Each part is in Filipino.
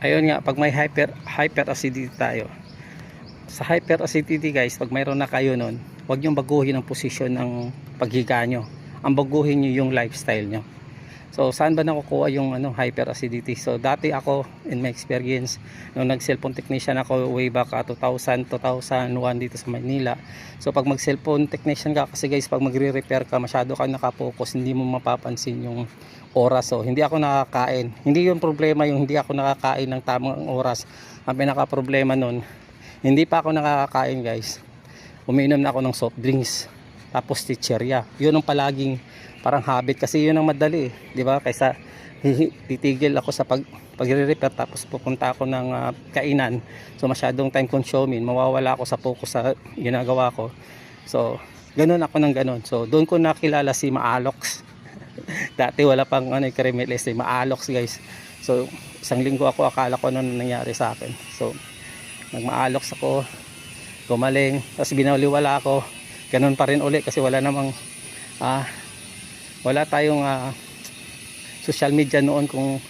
ayun nga, pag may hyper acidity tayo, sa hyper acidity guys, pag mayroon na kayo nun, huwag nyo baguhin ang posisyon ng paghiga nyo, ang baguhin nyo yung lifestyle nyo. So saan ba nakukuha yung hyper acidity? So dati ako, in my experience, nung nag cellphone technician ako way back 2000, 2001 dito sa Manila. So pag mag cellphone technician ka, kasi guys, pag magre-repair ka, masyado ka nakapokus, hindi mo mapapansin yung oras. So hindi ako nakakain, hindi yung problema yung hindi ako nakakain ng tamang oras. Ang pinaka problema nun, hindi pa ako nakakain guys, umiinom na ako ng soft drinks, tapos chicherya. Yun ang palaging parang habit, kasi yun ang madali, di ba? Kaysa titigil ako sa pagre-repair tapos pupunta ako ng kainan. So masyadong time consuming, mawawala ako sa focus sa ginagawa ko. So ganun ako ng ganun. So doon ko nakilala si Maalox. Dati wala pang Krimeles, si Maalox guys. So isang linggo ako, akala ko noon nangyari sa akin. So nagmaalox ako, gumaling, tapos binaliwala ako, ganun pa rin uli kasi wala namang wala tayong social media noon kung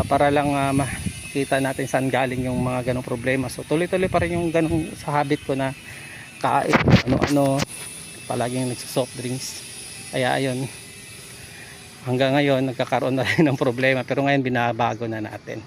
para lang makita natin saan galing yung mga ganong problema. So tuloy-tuloy pa rin yung ganong sa habit ko na kain ano-ano, palaging nagsosoft drinks. Kaya ayun, hanggang ngayon nagkakaroon na rin ng problema, pero ngayon binabago na natin.